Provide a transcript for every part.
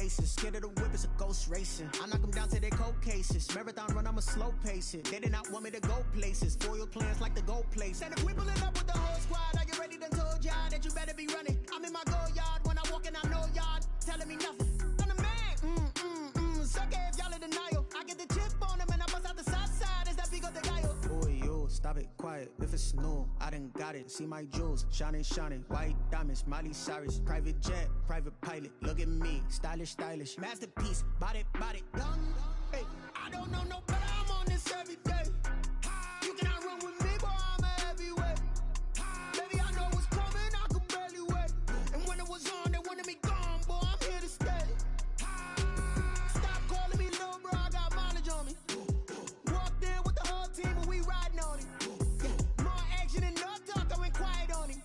places. Scared of the whip, it's a ghost racing. I knock them down to their cold cases. Marathon run, I'ma slow pace it. They did not want me to go places. Foil plans like the gold place. And if we pulling up with the whole squad, are you ready? Done told y'all that you better be running. I'm in my go yard when I walk in, I know y'all telling me nothing. I'm the man. Suck it if y'all in denial. I get the chip on them and I bust out the south side. Is that boygotgame007's? Boy, yo, stop it, quiet. If it's new, I done got it. See my jewels, shining, shining. White diamonds, Miley Cyrus. Private jet, private pilot. Look at me, stylish, stylish. Masterpiece, body, done. Hey, I don't know no better. I'm on this every day. You cannot run with me, boy. I'm a heavyweight. Baby, I know what's coming. I could barely wait. And when it was on, they wanted me gone, boy. I'm here to stay. Stop calling me little bro. I got mileage on me. Walked in with the whole team and we riding on it. Yeah, more action and no talk. I went quiet on him.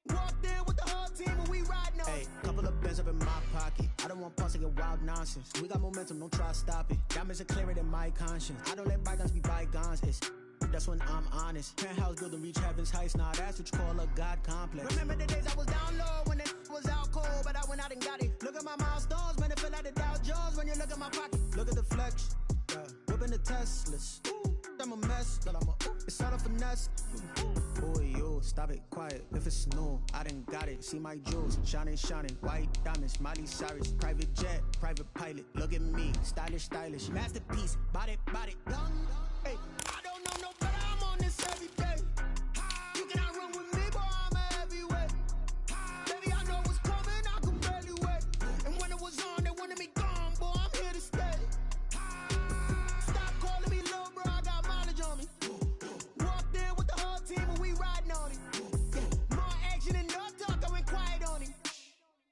Walked in with the whole team and we riding on it. Hey, couple of bands up in my pocket. I don't want pause to get wild nonsense. We got momentum, don't try to stop it. Diamonds are clearer than my conscience. I don't let bygones be bygones. That's when I'm honest. Penthouse building reach heaven's heights. Nah, that's what you call a God complex. Remember the days I was down low when it was out cold, but I went out and got it. Look at my milestones, man, it feel like the Dow Jones when you look at my pocket. Look at the flex, whipping the Teslas. I'm a mess, but it's all a finesse. Boy, yo, stop it, quiet. If it's new, I done got it. See my jewels, shining, shining. White diamonds, Miley Cyrus. Private jet, private pilot. Look at me, stylish, stylish. Masterpiece, body, done. Hey, I don't know no better. I'm on this every day. You cannot run with me, boy. I'm a heavyweight. Baby, I know what's coming. I could barely wait. And when it was on, they wanted me gone, boy. I'm here to stay. Stop calling me little bro. I got mileage on me. Walked in with the whole team and we riding on it. Yeah, more action and no talk. I went quiet on him.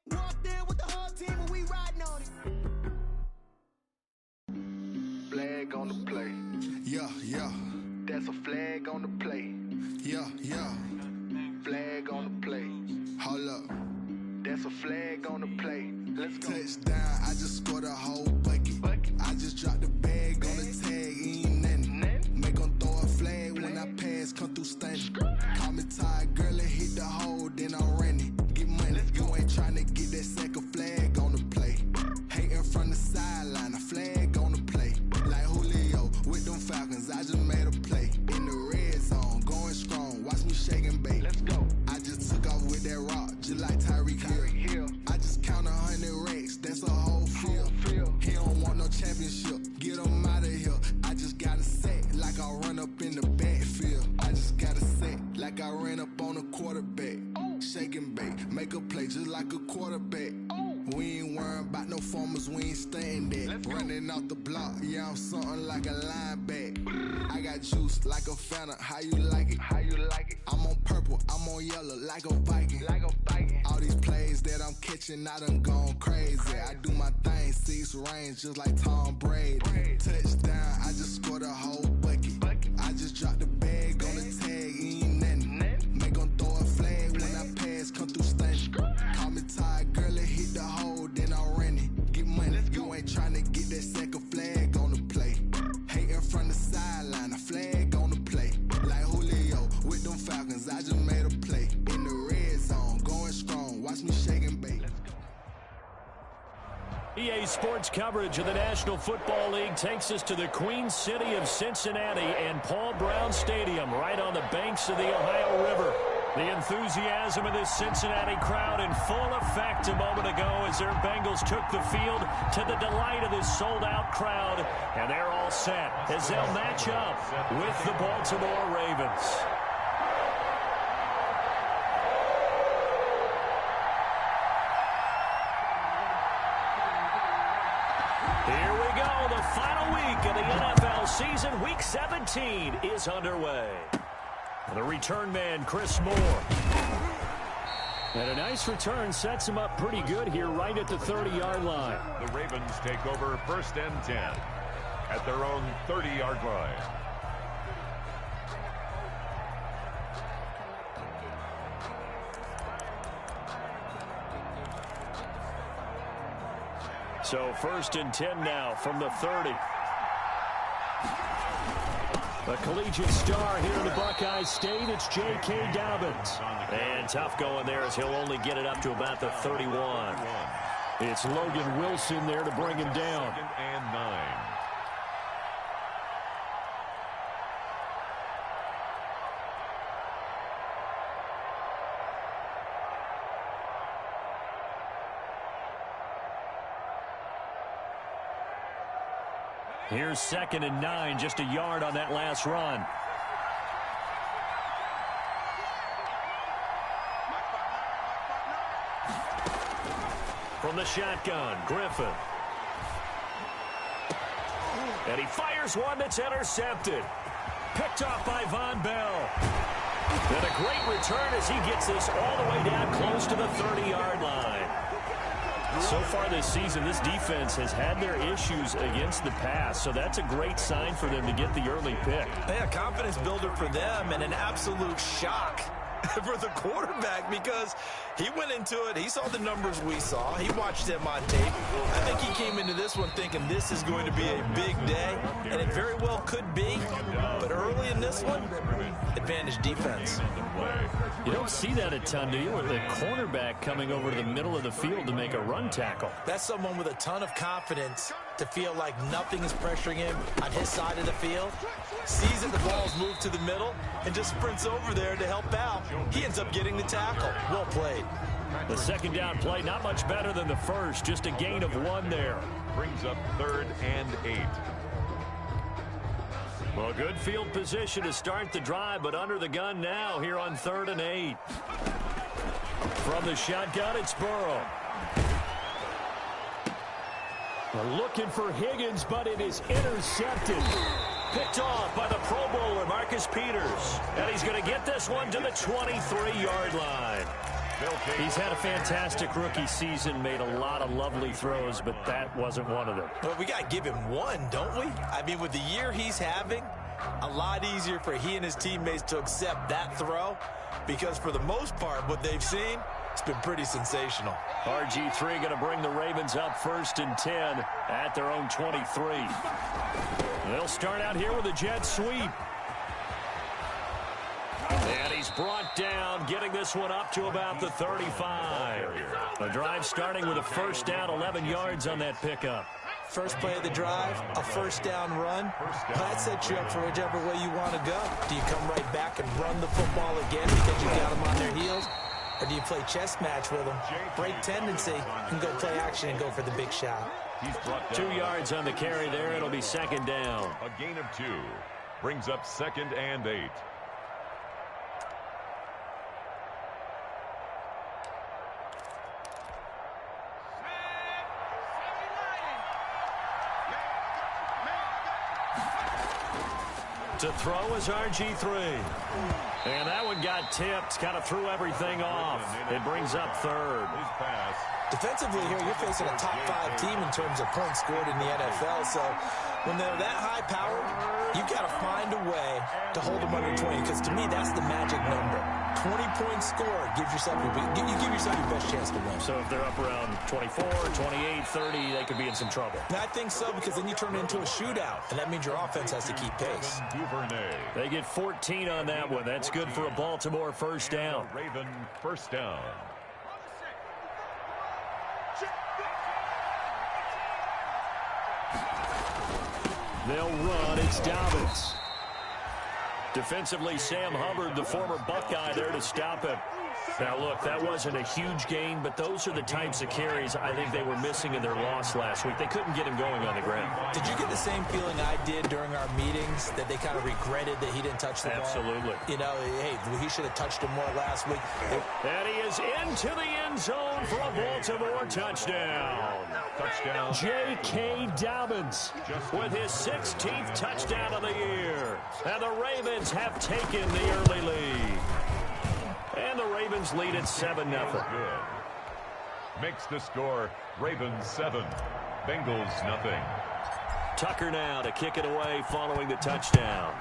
Walked in with the whole team and we riding on it. Flag on the play. Yeah. That's a flag on the play. Yeah. Flag on the play. Hold up. That's a flag on the play. Let's go. Touchdown, I just scored a whole bucket. I just dropped the bag on the tag, ain't nothing. Make them throw a flag when I pass, come through stunning. Call me tired, girl, and hit the hole, then I'm running. Get money, you ain't trying to get that second flag on the play. Hating from the sideline, a flag on the play. Like Julio with them Falcons, I just made a play. In the red zone, going strong, watch me shake and bake. Let's go. I just took off with that rock, just like Tyreek Hill. I just count 100 racks, that's a whole field. He don't want no championship, get him out of here. I just got a set, like I run up in the backfield. I just got a set, like I ran up on a quarterback. Shake and bake, make a play just like a quarterback. We ain't worrying about no formers, we ain't staying there. Running off the block, yeah, I'm something like a linebacker. I got juice like a Fanta, how you like it? I'm on purple, I'm on yellow, like a Viking. All these plays that I'm catching, I done gone crazy. I do my thing, 6 range, just like Tom Brady. Touchdown, I just scored a whole bucket. I just dropped the bag on the tag, ain't nothing. Make them throw a flag when I pass, come through stunning. Call me tired, girl, and hit the hole, then I'm running. Get money, you ain't trying to get that second flag on the play. Hating from the sideline, a flag on the play. Like Julio with them Falcons, I just made a play. In the red zone, going strong, watch me shake and bake. EA Sports coverage of the National Football League takes us to the Queen City of Cincinnati and Paul Brown Stadium right on the banks of the Ohio River. The enthusiasm of this Cincinnati crowd in full effect a moment ago as their Bengals took the field to the delight of this sold-out crowd. And they're all set as they'll match up with the Baltimore Ravens. Here we go. The final week of the NFL season. Week 17 is underway. The return man, Chris Moore. And a nice return sets him up pretty good here right at the 30-yard line. The Ravens take over 1st and 10 at their own 30-yard line. So 1st and 10 now from the 30. A collegiate star here in the Buckeye State, it's J.K. Dobbins. And tough going there as he'll only get it up to about the 31. It's Logan Wilson there to bring him down. 2nd and 9. Here's 2nd and 9, just a yard on that last run. From the shotgun, Griffin. And he fires one that's intercepted. Picked off by Von Bell. And a great return as he gets this all the way down close to the 30-yard line. So far this season, this defense has had their issues against the pass, so that's a great sign for them to get the early pick. Yeah, confidence builder for them and an absolute shock for the quarterback because he went into it. He saw the numbers we saw. He watched them on tape. I think he came into this one thinking this is going to be a big day, and it very well could be. But early in this one, advantage defense. You don't see that a ton, do you, with the cornerback coming over to the middle of the field to make a run tackle? That's someone with a ton of confidence to feel like nothing is pressuring him on his side of the field. Sees that the ball's moved to the middle and just sprints over there to help out. He ends up getting the tackle. Well played. The second down play, not much better than the first. Just a gain of 1 there. Brings up 3rd and 8. Well, good field position to start the drive, but under the gun now here on 3rd and 8. From the shotgun, it's Burrow. We're looking for Higgins, but it is intercepted. Picked off by the Pro Bowler, Marcus Peters. And he's going to get this one to the 23-yard line. He's had a fantastic rookie season, made a lot of lovely throws, but that wasn't one of them. But we got to give him one, don't we? I mean, with the year he's having, a lot easier for he and his teammates to accept that throw because for the most part, what they've seen, it's been pretty sensational. RG3 going to bring the Ravens up 1st and 10 at their own 23. They'll start out here with a jet sweep. And he's brought down, getting this one up to about the 35. The drive starting with a 1st down, 11 yards on that pickup. First play of the drive, a 1st down run. That sets you up for whichever way you want to go. Do you come right back and run the football again because you got them on their heels? Or do you play chess match with them, break tendency, and go play action and go for the big shot? 2 yards on the carry there. It'll be 2nd down. A gain of 2. Brings up 2nd and 8. To throw is RG3. And that one got tipped, kind of threw everything off. It brings up 3rd. Defensively here, you're facing a top 5 team in terms of points scored in the NFL. So when they're that high-powered, you've got to find a way to hold them under 20. Because to me, that's the magic number. 20-point score gives yourself you give yourself your best chance to win. So if they're up around 24, 28, 30, they could be in some trouble. I think so, because then you turn it into a shootout, and that means your offense has to keep pace. They get 14 on that one. That's good for a Baltimore 1st down. Raven 1st down. They'll run. It's Dobbins. Defensively, Sam Hubbard, the former Buckeye, there to stop it. Now, look, that wasn't a huge gain, but those are the types of carries I think they were missing in their loss last week. They couldn't get him going on the ground. Did you get the same feeling I did during our meetings, that they kind of regretted that he didn't touch the ball? Absolutely. You know, hey, he should have touched him more last week. And he is into the end zone for a Baltimore touchdown. Touchdown. J.K. Dobbins with his 16th touchdown of the year. And the Ravens have taken the early lead. And the Ravens lead at 7-0. Makes the score Ravens 7, Bengals nothing. Tucker now to kick it away following the touchdown.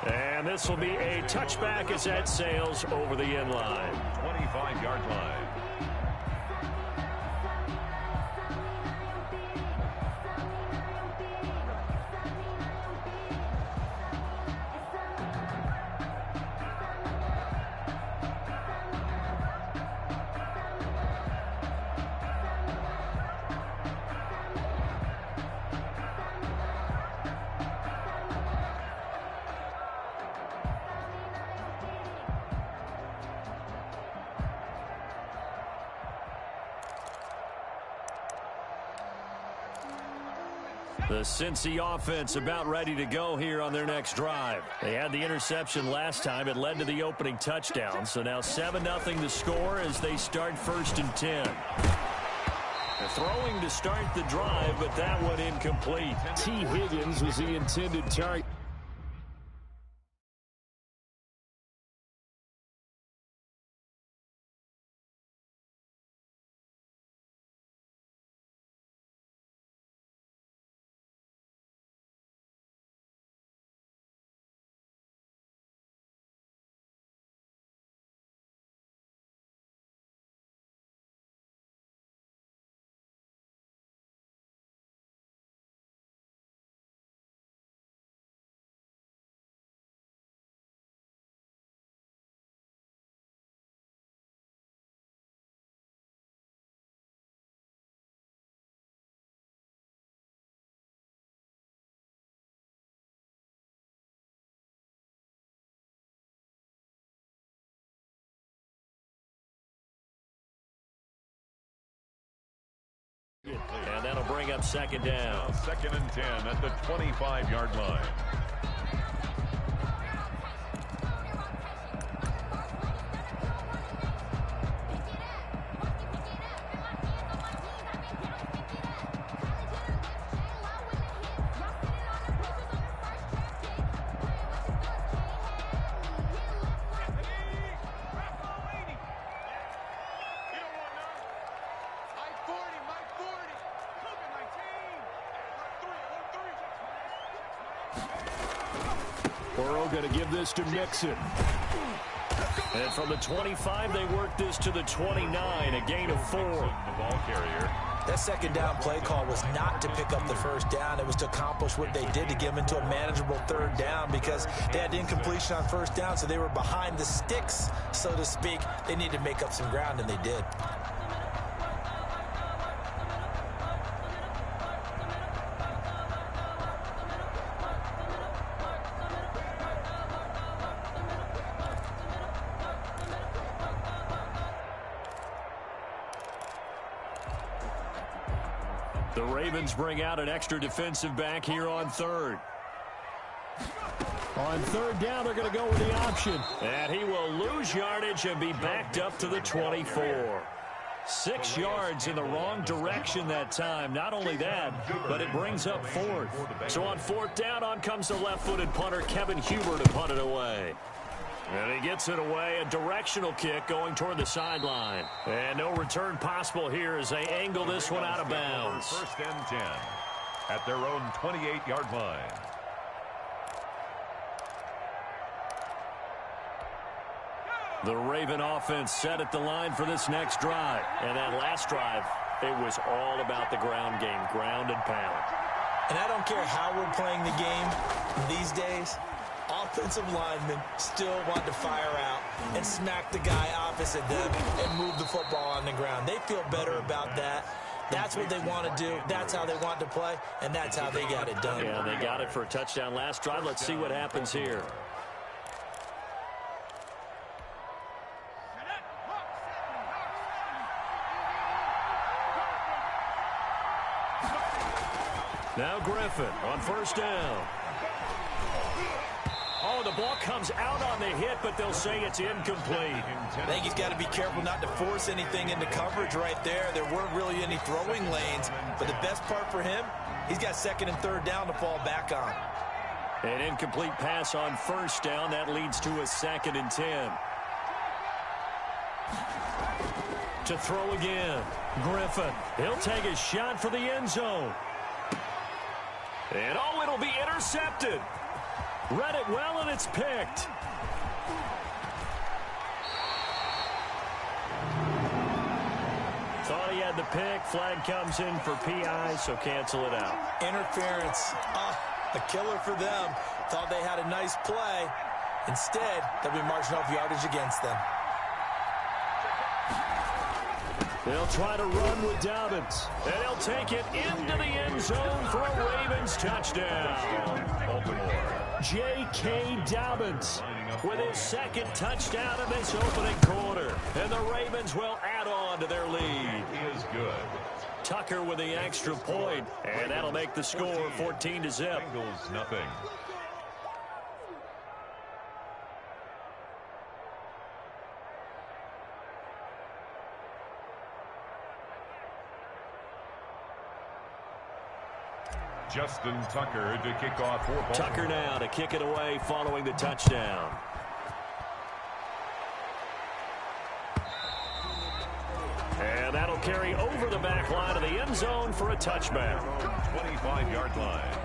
And this will be a touchback as that sails over the end line. 25-yard line. The Cincy offense about ready to go here on their next drive. They had the interception last time. It led to the opening touchdown. So now 7-0 to score as they start 1st and 10. They're throwing to start the drive, but that one incomplete. T. Higgins was the intended target. And that'll bring up 2nd down. 2nd and 10 at the 25-yard line. Burrow going to give this to Mixon. And from the 25, they work this to the 29, a gain of 4. The ball carrier. That 2nd down play call was not to pick up the 1st down. It was to accomplish what they did to get them into a manageable 3rd down because they had incompletion on 1st down, so they were behind the sticks, so to speak. They needed to make up some ground, and they did. The Ravens bring out an extra defensive back here on 3rd. On 3rd down, they're going to go with the option. And he will lose yardage and be backed up to the 24. 6 yards in the wrong direction that time. Not only that, but it brings up 4th. So on 4th down, on comes the left-footed punter, Kevin Huber, to punt it away. And he gets it away, a directional kick going toward the sideline. And no return possible here as they angle this one out of bounds. 1st and 10 at their own 28-yard line. The Raven offense set at the line for this next drive. And that last drive, it was all about the ground game, ground and pound. And I don't care how we're playing the game these days, offensive linemen still want to fire out and smack the guy opposite them and move the football on the ground. They feel better about that. That's what they want to do. That's how they want to play, and that's how they got it done. Yeah, they got it for a touchdown last drive. Let's see what happens here. Now Griffin on 1st down. Oh, the ball comes out on the hit, but they'll say it's incomplete. I think he's got to be careful not to force anything into coverage right there. There weren't really any throwing lanes, but the best part for him, he's got 2nd and 3rd down to fall back on. An incomplete pass on 1st down. That leads to a 2nd and 10. To throw again. Griffin. He'll take a shot for the end zone. And oh, it'll be intercepted. Read it well, and it's picked. Thought he had the pick. Flag comes in for PI, so cancel it out. Interference. A killer for them. Thought they had a nice play. Instead, they'll be marching off yardage against them. They'll try to run with Dobbins. And he'll take it into the end zone for a Ravens touchdown. Baltimore. J.K. Dobbins with his 2nd touchdown in this opening quarter. And the Ravens will add on to their lead. He is good. Tucker with the extra point, and that'll make the score 14-0. Bengals nothing. Justin Tucker to kick off for Baltimore. Tucker now to kick it away following the touchdown. And that'll carry over the back line of the end zone for a touchback. 25-yard line.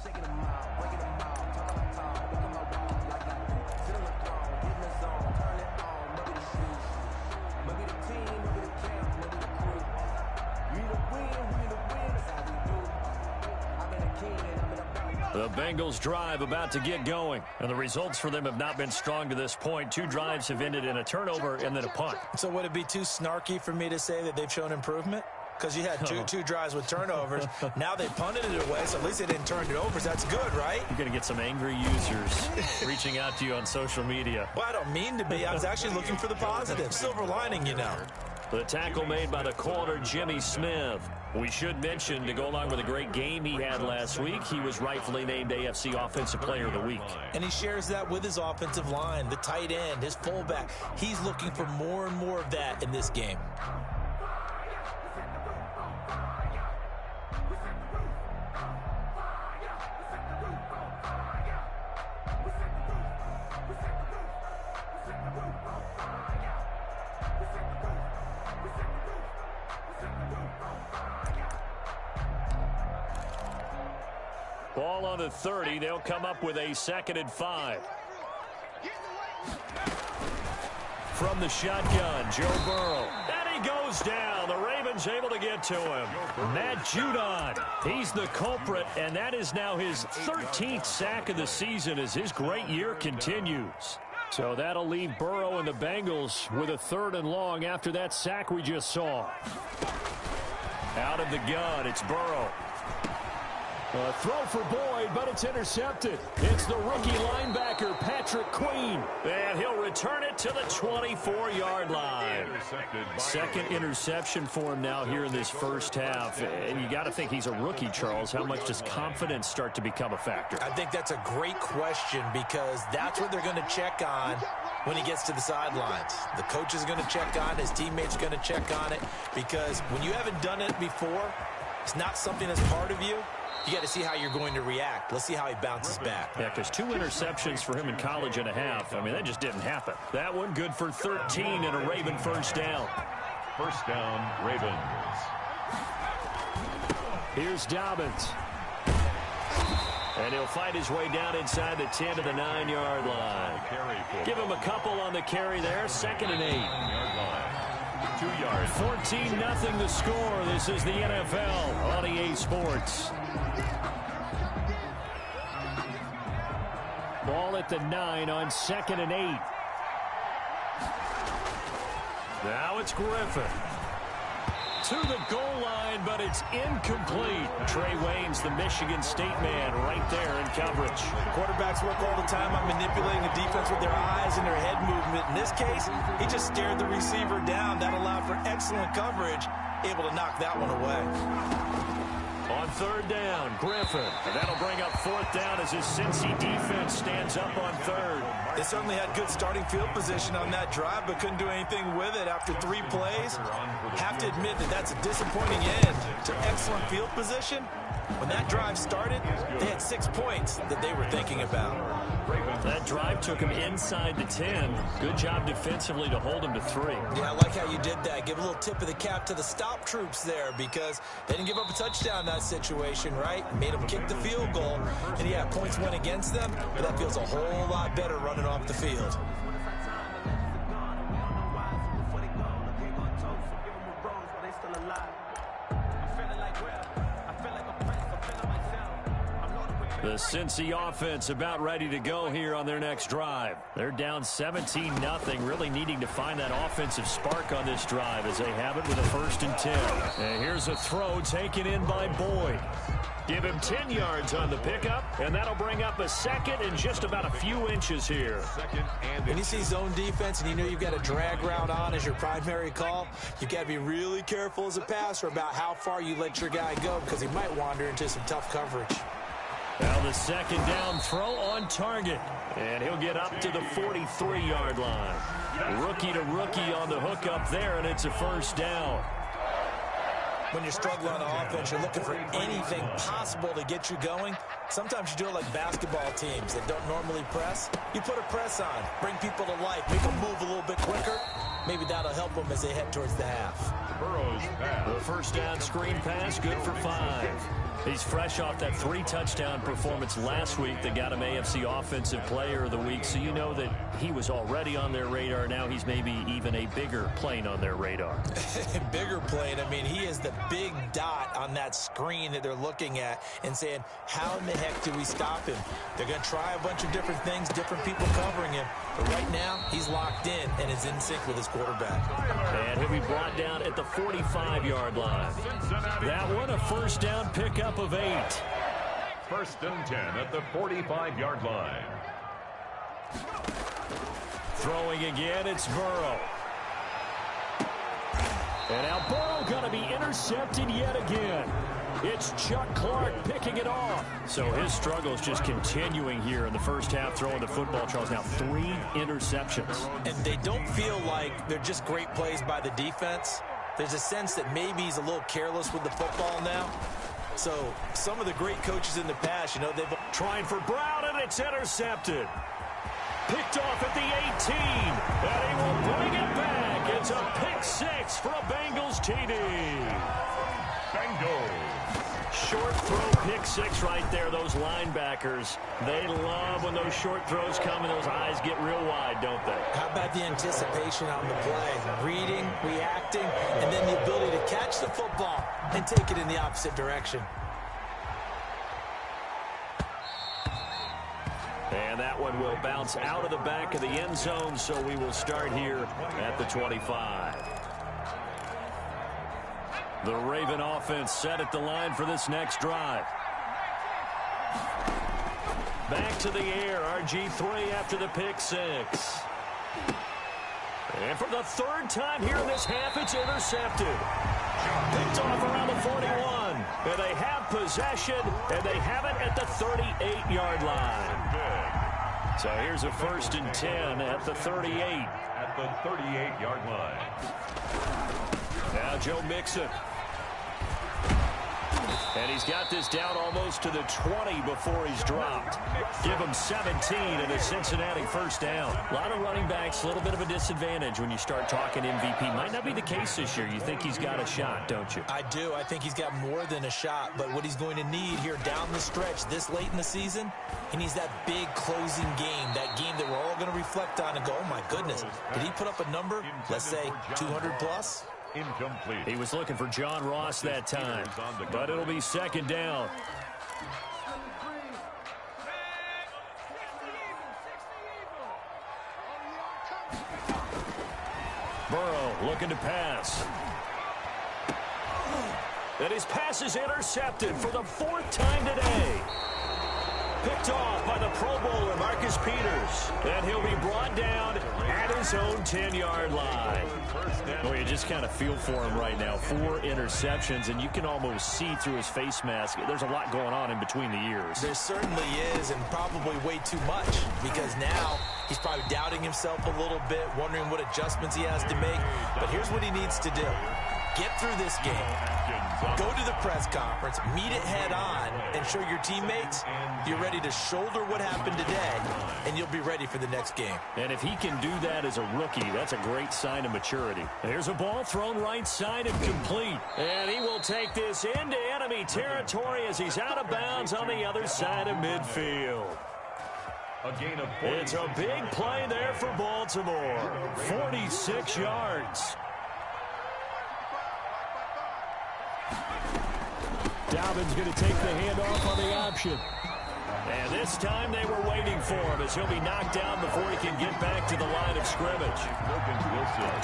Shaking them out, breaking them out, talking tall, look at my wall like I do. Sit on the throne, get in the zone, turn it on, maybe the shoes, maybe the team, maybe the camp, maybe the crew. We need to win, that's how we do. I've been a king and I'm in a battle. The Bengals drive about to get going, and the results for them have not been strong to this point. 2 drives have ended in a turnover and then a punt. So would it be too snarky for me to say that they've shown improvement? Because you had two drives with turnovers. Now they punted it away, so at least they didn't turn it over. So that's good, right? You're going to get some angry users reaching out to you on social media. Well, I don't mean to be. I was actually looking for the positive. Silver lining, you know. The tackle made by the corner, Jimmy Smith. We should mention, to go along with the great game he had last week, he was rightfully named AFC Offensive Player of the Week. And he shares that with his offensive line, the tight end, his fullback. He's looking for more and more of that in this game. Ball on the 30. They'll come up with a 2nd and 5. From the shotgun, Joe Burrow. And he goes down. The Ravens able to get to him. Matt Judon, he's the culprit, and that is now his 13th sack of the season as his great year continues. So that'll leave Burrow and the Bengals with a 3rd and long after that sack we just saw. Out of the gun, it's Burrow. A throw for Boyd, but it's intercepted. It's the rookie linebacker, Patrick Queen. And he'll return it to the 24-yard line. 2nd interception for him now here in this first half. And you got to think he's a rookie, Charles. How much does confidence start to become a factor? I think that's a great question because that's what they're going to check on when he gets to the sidelines. The coach is going to check on it. His teammates are going to check on it because when you haven't done it before, it's not something that's part of you. You got to see how you're going to react. Let's see how he bounces back. Yeah, because 2 interceptions for him in college and a half. I mean, that just didn't happen. That one good for 13 and a Raven first down. First down, Ravens. Here's Dobbins. And he'll fight his way down inside the 10 to the 9-yard line. Give him a couple on the carry there. 2nd and 8. 2 yards. 14-0 the score. This is the NFL on EA Sports. Ball at the 9 on 2nd and 8. Now it's Griffin. To the goal line, but it's incomplete. Trey Wayne's the Michigan State man right there in coverage. Quarterbacks work all the time on manipulating the defense with their eyes and their head movement. In this case, he just stared the receiver down. That allowed for excellent coverage, able to knock that one away. On third down, Griffin. And that'll bring up fourth down as his Cincy defense stands up on third. They certainly had good starting field position on that drive, but couldn't do anything with it after 3 plays. Have to admit that that's a disappointing end to excellent field position. When that drive started, they had 6 points that they were thinking about. That drive took him inside the 10. Good job defensively to hold him to 3. Yeah, I like how you did that. Give a little tip of the cap to the stop troops there because they didn't give up a touchdown in that situation, right? Made them kick the field goal. And, yeah, points went against them, but that feels a whole lot better running off the field. The Cincy offense about ready to go here on their next drive. They're down 17-0, really needing to find that offensive spark on this drive as they have it with a 1st and 10. And here's a throw taken in by Boyd. Give him 10 yards on the pickup, and that'll bring up a 2nd and just about a few inches here. When you see zone defense and you know you've got a drag route on as your primary call, you've got to be really careful as a passer about how far you let your guy go because he might wander into some tough coverage. Now the 2nd down throw on target. And he'll get up to the 43-yard line. Rookie to rookie on the hook up there, and it's a 1st down. When you're struggling on offense, you're looking for anything possible to get you going. Sometimes you do it like basketball teams that don't normally press. You put a press on, bring people to life, make them move a little bit quicker. Maybe that'll help them as they head towards the half. The 1st down screen pass, good for 5. He's fresh off that 3-touchdown performance last week that got him AFC Offensive Player of the Week, so you know that he was already on their radar. Now he's maybe even a bigger plane on their radar. Bigger plane. I mean, he is the big dot on that screen that they're looking at and saying, how in the heck do we stop him? They're going to try a bunch of different things, different people covering him. But right now, he's locked in and is in sync with his quarterback. And he'll be brought down at the 45-yard line. That one, a 1st down pickup of 8. 1st and 10 at the 45-yard line. Throwing again, it's Burrow. And now Burrow going to be intercepted yet again. It's Chuck Clark picking it off. So his struggles just continuing here in the first half, throwing the football. Charles, now 3 interceptions. And they don't feel like they're just great plays by the defense. There's a sense that maybe he's a little careless with the football now. So some of the great coaches in the past, you know, they've trying for Brown, and it's intercepted. Picked off at the 18, and he will bring it back. It's a pick 6 for a Bengals TD. Bengals. Short throw, pick 6 right there. Those linebackers, they love when those short throws come and those eyes get real wide, don't they? How about the anticipation on the play? Reading, reacting, and then the ability to catch the football and take it in the opposite direction. And that one will bounce out of the back of the end zone, so we will start here at the 25. The Raven offense set at the line for this next drive. Back to the air, RG3 after the pick 6. And for the 3rd time here in this half, it's intercepted. Picked off around the 41. And they have possession, and they have it at the 38-yard line. So here's a 1st and 10 at the 38. At the 38-yard line. Now Joe Mixon. And he's got this down almost to the 20 before he's dropped. Give him 17 and a Cincinnati 1st down. A lot of running backs, a little bit of a disadvantage when you start talking MVP. Might not be the case this year. You think he's got a shot, don't you? I do. I think he's got more than a shot. But what he's going to need here down the stretch this late in the season, he needs that big closing game, that game that we're all going to reflect on and go, oh, my goodness, did he put up a number, let's say 200 plus? Incomplete. He was looking for John Ross that time, but it'll be 2nd down. Burrow looking to pass. And his pass is intercepted for the 4th time today. Picked off by the Pro Bowler, Marcus Peters. And he'll be brought down at his own 10-yard line. Well, you just kind of feel for him right now. 4 interceptions, and you can almost see through his face mask. There's a lot going on in between the ears. There certainly is, and probably way too much, because now he's probably doubting himself a little bit, wondering what adjustments he has to make. But here's what he needs to do. Get through this game. Go to the press conference, meet it head on, and show your teammates you're ready to shoulder what happened today, and you'll be ready for the next game. And if he can do that as a rookie, that's a great sign of maturity. There's a ball thrown right side and complete. And he will take this into enemy territory as he's out of bounds on the other side of midfield. It's a big play there for Baltimore. 46 yards. Dalvin's going to take the handoff on the option. And this time they were waiting for him as he'll be knocked down before he can get back to the line of scrimmage.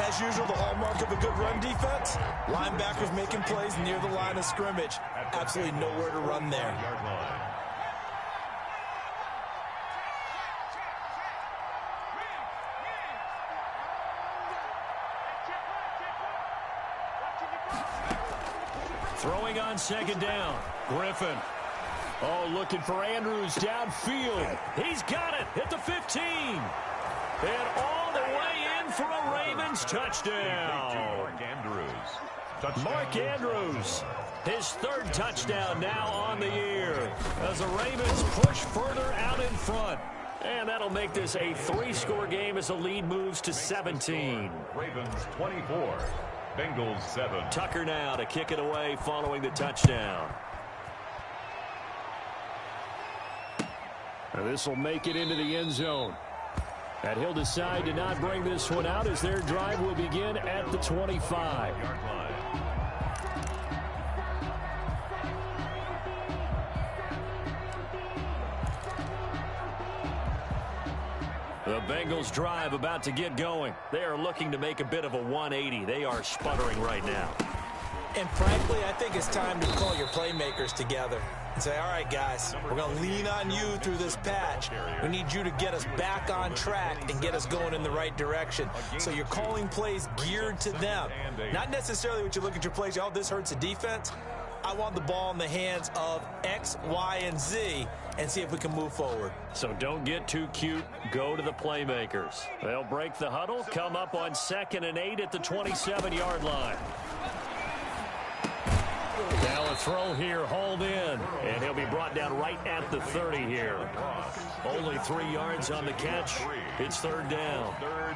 As usual, the hallmark of a good run defense, linebackers making plays near the line of scrimmage. Absolutely nowhere to run there. Throwing on second down. Griffin. Oh, looking for Andrews downfield. He's got it at the 15. And all the way in for a Ravens touchdown. Mark Andrews. His 3rd touchdown now on the year as the Ravens push further out in front. And that'll make this a 3-score game as the lead moves to 17. Ravens 24. Bengals 7. Tucker now to kick it away following the touchdown. And this will make it into the end zone. And he'll decide to not bring this one out as their drive will begin at the 25. The Bengals drive about to get going. They are looking to make a bit of a 180. They are sputtering right now. And frankly, I think it's time to call your playmakers together and say, all right, guys, we're going to lean on you through this patch. We need you to get us back on track and get us going in the right direction. So you're calling plays geared to them. Not necessarily what you look at your plays, oh, this hurts the defense. I want the ball in the hands of X, Y, and Z and see if we can move forward. So don't get too cute. Go to the playmakers. They'll break the huddle, come up on 2nd and 8 at the 27-yard line. Now a throw here, hauled in, and he'll be brought down right at the 30 here. Only 3 yards on the catch. It's 3rd down.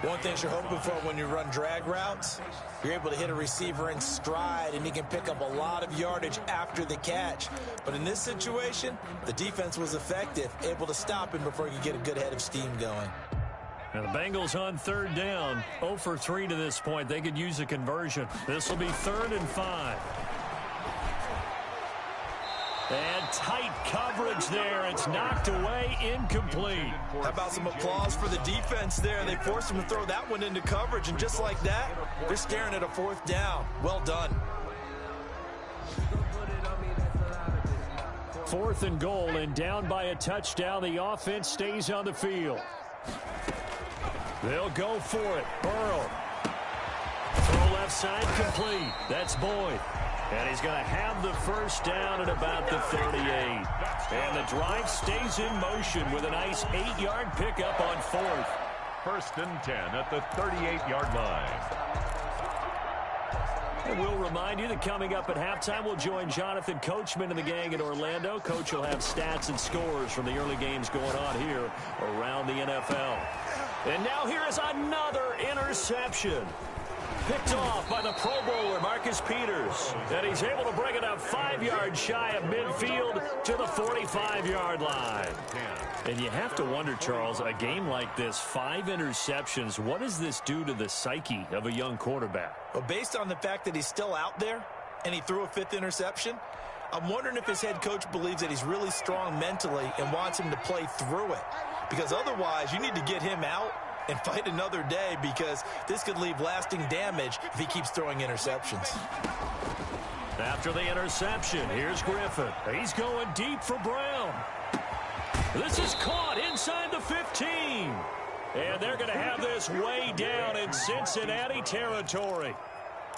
One thing you're hoping for when you run drag routes, you're able to hit a receiver in stride, and he can pick up a lot of yardage after the catch. But in this situation, the defense was effective, able to stop him before he could get a good head of steam going. And the Bengals on 3rd down, 0 for 3 to this point. They could use a conversion. This will be 3rd and 5. And tight coverage there. It's knocked away, incomplete. How about some applause for the defense there? They forced him to throw that one into coverage, and just like that, they're staring at a 4th down. Well done. 4th and goal, and down by a touchdown. The offense stays on the field. They'll go for it. Burrow. Throw left side complete. That's Boyd. And he's going to have the 1st down at about the 38. And the drive stays in motion with a nice 8-yard pickup on 4th. 1st and 10 at the 38-yard line. And we'll remind you that coming up at halftime, we'll join Jonathan Coachman and the gang in Orlando. Coach will have stats and scores from the early games going on here around the NFL. And now here is another interception. Picked off by the Pro Bowler, Marcus Peters. And he's able to bring it up 5 yards shy of midfield to the 45-yard line. And you have to wonder, Charles, a game like this, 5 interceptions, what does this do to the psyche of a young quarterback? Well, based on the fact that he's still out there and he threw a 5th interception, I'm wondering if his head coach believes that he's really strong mentally and wants him to play through it. Because otherwise, you need to get him out and fight another day, because this could leave lasting damage if he keeps throwing interceptions. After the interception, here's Griffin. He's going deep for Brown. This is caught inside the 15. And they're going to have this way down in Cincinnati territory.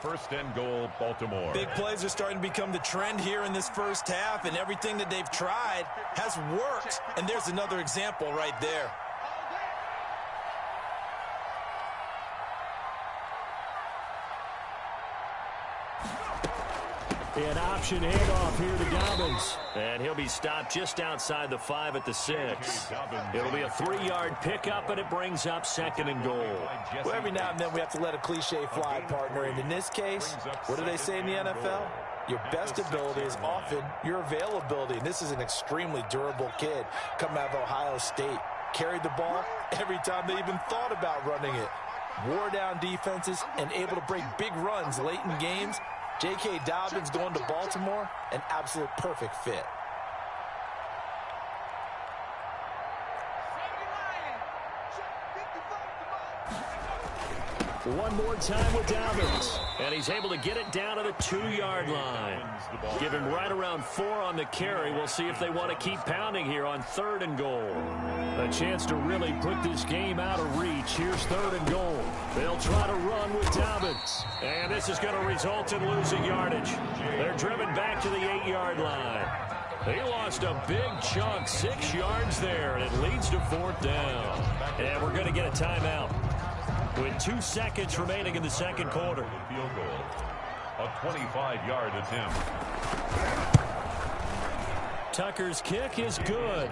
First and goal, Baltimore. Big plays are starting to become the trend here in this first half, and everything that they've tried has worked. And there's another example right there. An option handoff here to Dobbins. And he'll be stopped just outside the 5 at the 6. It'll be a 3-yard pickup, and it brings up 2nd and goal. Well, every now and then we have to let a cliche fly, partner. And in this case, what do they say in the NFL? Your best ability is often your availability. And this is an extremely durable kid coming out of Ohio State. Carried the ball every time they even thought about running it. Wore down defenses and able to break big runs late in games. J.K. Dobbins going to Baltimore, an absolute perfect fit. One more time with Dobbins. And he's able to get it down to the 2-yard line. Give him right around 4 on the carry. We'll see if they want to keep pounding here on 3rd and goal. A chance to really put this game out of reach. Here's 3rd and goal. They'll try to run with Dobbins. And this is going to result in losing yardage. They're driven back to the 8-yard line. He lost a big chunk, 6 yards there, and it leads to 4th down. And we're going to get a timeout with 2 seconds remaining in the second quarter. Field goal. A 25-yard attempt. Tucker's kick is good.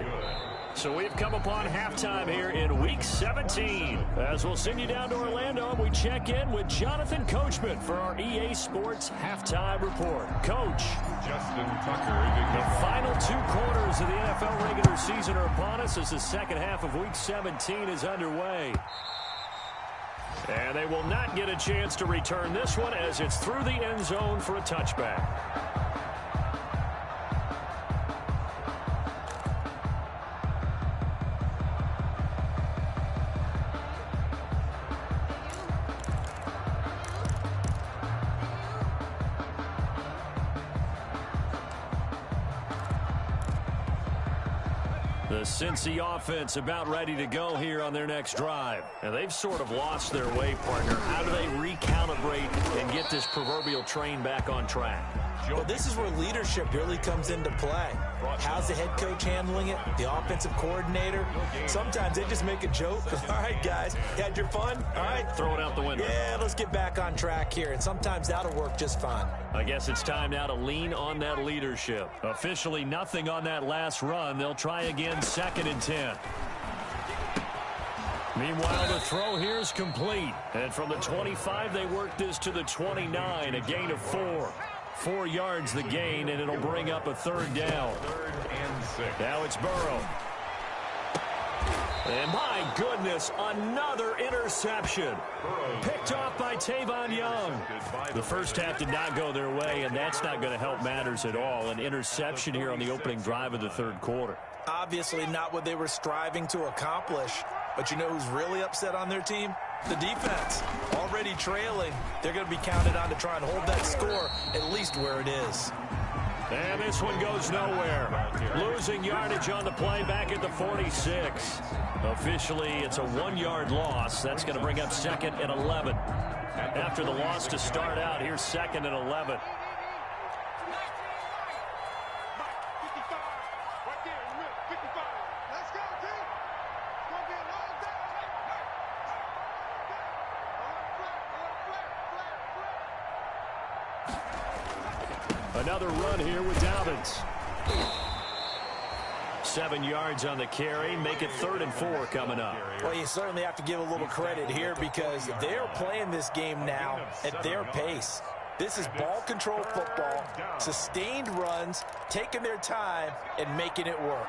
So we've come upon halftime here in Week 17. As we'll send you down to Orlando, we check in with Jonathan Coachman for our EA Sports Halftime Report. Coach. Justin Tucker. The final 2 quarters of the NFL regular season are upon us as the second half of Week 17 is underway. And they will not get a chance to return this one as it's through the end zone for a touchback. The Cincy offense about ready to go here on their next drive. And they've sort of lost their way, partner. How do they recalibrate and get this proverbial train back on track? Well, this is where leadership really comes into play. How's the head coach handling it? The offensive coordinator? Sometimes they just make a joke. All right, guys, you had your fun? All right. Throw it out the window. Yeah, let's get back on track here. And sometimes that'll work just fine. I guess it's time now to lean on that leadership. Officially nothing on that last run. They'll try again, 2nd and 10. Meanwhile, the throw here is complete. And from the 25, they work this to the 29, a gain of 4. 4 yards the gain, and it'll bring up a 3rd down. 3rd and 6. Now it's Burrow. And my goodness, another interception. Picked off by Tavon Young. The first half did not go their way, and that's not going to help matters at all. An interception here on the opening drive of the 3rd quarter. Obviously not what they were striving to accomplish. But you know who's really upset on their team? The defense. Already trailing. They're going to be counted on to try and hold that score at least where it is. And this one goes nowhere. Losing yardage on the play back at the 46. Officially, it's a 1-yard loss. That's going to bring up 2nd and 11. After the loss to start out, here's 2nd and 11. Another run here with Dobbins. 7 yards on the carry. Make it 3rd and 4 coming up. Well, you certainly have to give a little credit here because they're playing this game now at their pace. This is ball control football, sustained runs, taking their time, and making it work.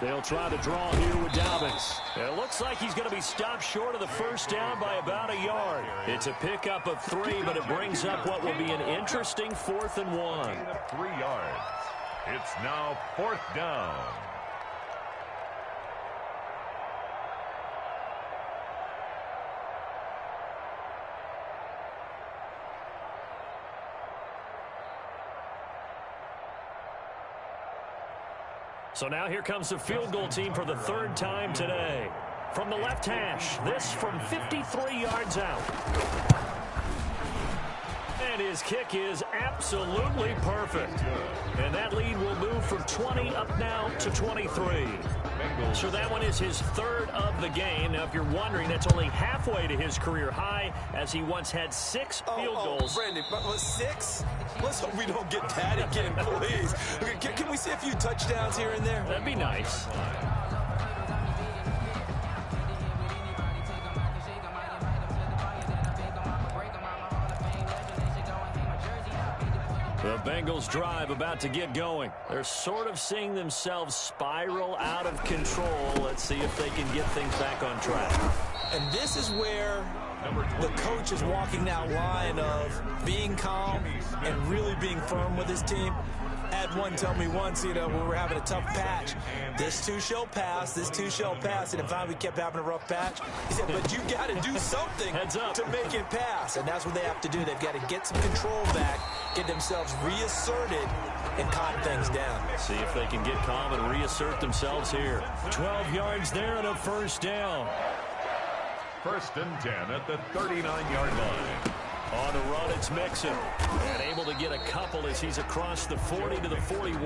They'll try to draw here with Dobbins. It looks like he's going to be stopped short of the 1st down by about a yard. It's a pickup of 3, but it brings up what will be an interesting 4th and 1. 3 yards. It's now 4th down. So now here comes the field goal team for the third time today. From the left hash, this from 53 yards out. And his kick is absolutely perfect. And that lead will move from 20 up now to 23. So that one is his third of the game. Now, if you're wondering, that's only halfway to his career high, as he once had 6 field goals. Brandon, but 6? Let's hope we don't get that again, please. Can we see a few touchdowns here and there? That'd be nice. The Bengals drive about to get going. They're sort of seeing themselves spiral out of control. Let's see if they can get things back on track. And this is where the coach is walking that line of being calm and really being firm with his team. Had one tell me once, when we're having a tough patch, this too shall pass, this too shall pass. And finally we kept having a rough patch. He said, but you got to do something to make it pass. And that's what they have to do. They've got to get some control back, get themselves reasserted, and calm things down. See if they can get calm and reassert themselves here. 12 yards there and a first down. 1st and 10 at the 39-yard line. On the run, it's Mixon. And able to get a couple as he's across the 40 to the 41.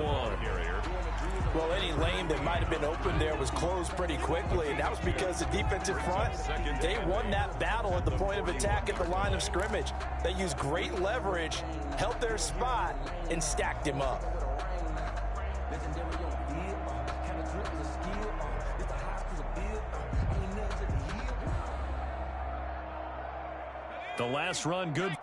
Well, any lane that might have been open there was closed pretty quickly, and that was because the defensive front, they won that battle at the point of attack at the line of scrimmage. They used great leverage, held their spot, and stacked him up. The last run, good.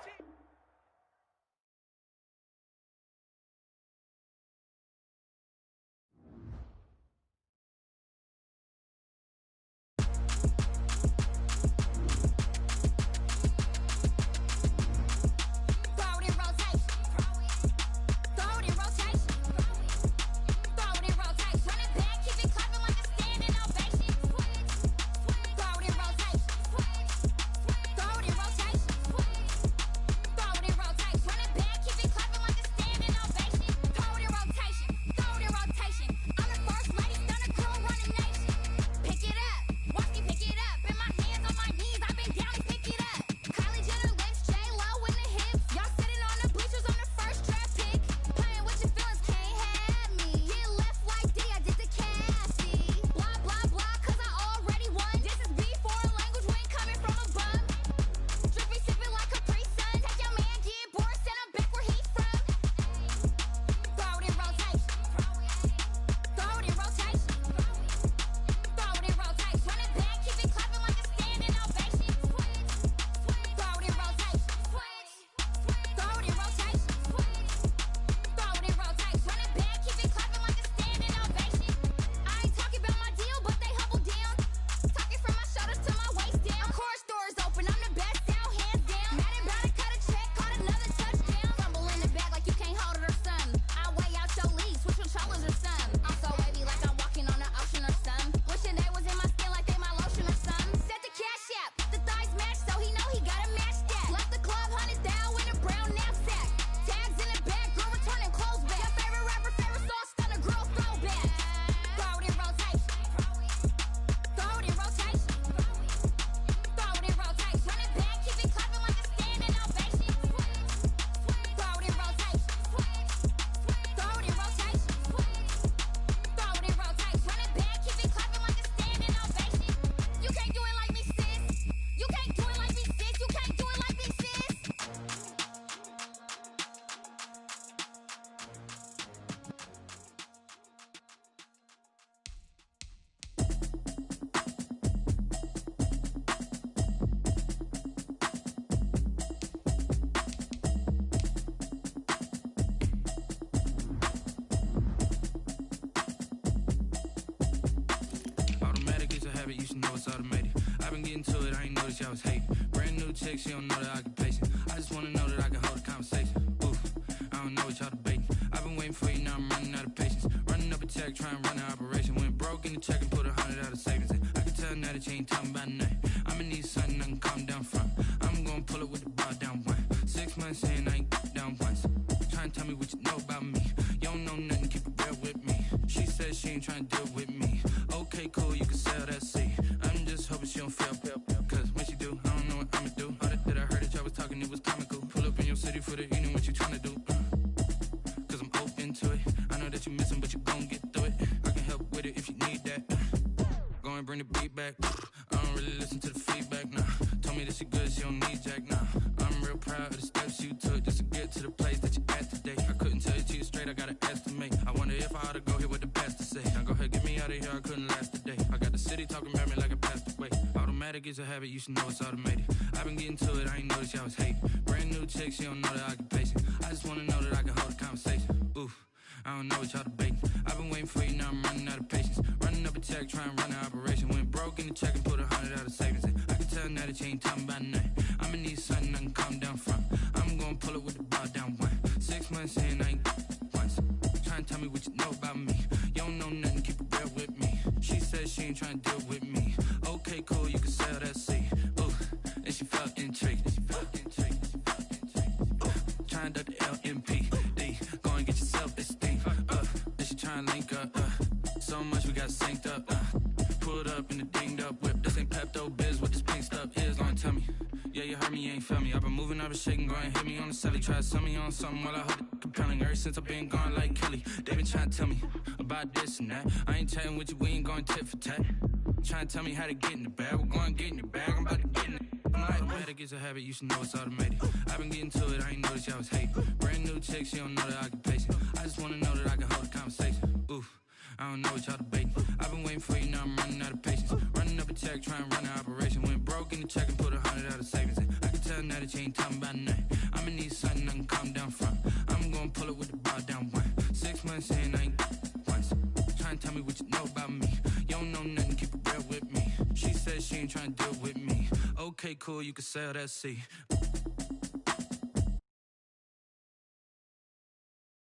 bitch I was hating. Brand new chick, she don't know the occupation. I just wanna know that I can hold a conversation. Oof, I don't know what y'all debating. I've been waiting for you, now I'm running out of patience. Running up a check, trying to run an operation. Went broke in the check and put 100 out of savings in. I can tell now that you ain't talking about nothing. I'ma need something I can calm down from. I'm gonna pull it with the bar down one. 6 months saying I ain't down once. Trying to tell me what you know about me. You don't know nothing, keep it real with me. She said she ain't ain't trying to deal with me. Okay, cool, you can sell that C. I'm just hoping she don't fail. Cause when she do, I don't know what I'ma do. All that I heard that y'all was talking, it was comical. Pull up in your city for the evening, what you trying to do? Cause I'm open to it. I know that you missing, but you gon' get through it. I can help with it if you need that. Go and bring the beat back. I don't really listen to the feedback, nah. Told me that she good, she don't need jack, nah. I'm real proud of the steps you took just to get to the place that you at today. I couldn't tell you to you straight, I gotta estimate. I wonder if I ought to go here with the pastor say. Now go ahead, get me out of here, I couldn't last a day. I got the city talking about me like I passed away. Automatic is a habit, you should know it's automated. I've been getting to it, I ain't noticed y'all was hating. Brand new chick, she don't know the occupation. I just wanna know that I can hold a conversation. Oof, I don't know what y'all debating. I've been waiting for you, now I'm running out of patience. Running up a check, trying to run an operation. Went broke in the check and put 100 out of savings in. I can tell now that you ain't talking about nothing. I'ma need something I can calm down from. I'm gonna pull it with the bar down one. 6 months in, I ain't once. Trying to tell me what you know about me. You don't know nothing, keep it real with me. She said she ain't trying to deal with me. Okay, cool, you can sell that C. Ooh, and she felt intrigued. Trying to duck the LMPD. Go and get your self-esteem. Then she trying to link up. So much we got synced up. Pulled up in the dinged up whip. This ain't Pepto-Biz, what this pink stuff is. Gonna tell me. Yeah, you heard me, you ain't felt me. I've been moving, I've been shaking, go and hit me on the celly. Try to sell me on something while I hold it compelling. Ever since I've been gone like Kelly, they been trying to tell me about this and that. I ain't chatting with you, we ain't going tit for tat. Trying to tell me how to get in the bag. We're going to get in the bag, I'm about to get in it. Automatic is a habit, you should know it's automated. I've been getting to it, I ain't noticed y'all was hating. Brand new chick, she don't know the occupation. I just wanna know that I can hold a conversation. Oof, I don't know what y'all debating. I've been waiting for you, now I'm running out of patience. Running up a check, trying to run an operation. Went broke in the check and put 100 out of savings in. I can tell now that you ain't talking about nothing. I'ma need something I can calm down from. I'm gonna pull it with the bar down one. 6 months in, I ain't once. Trying to tell me what you know about me. You don't know nothing, keep it real with me. She said she ain't trying to deal with me. Okay, cool, you can sell that C.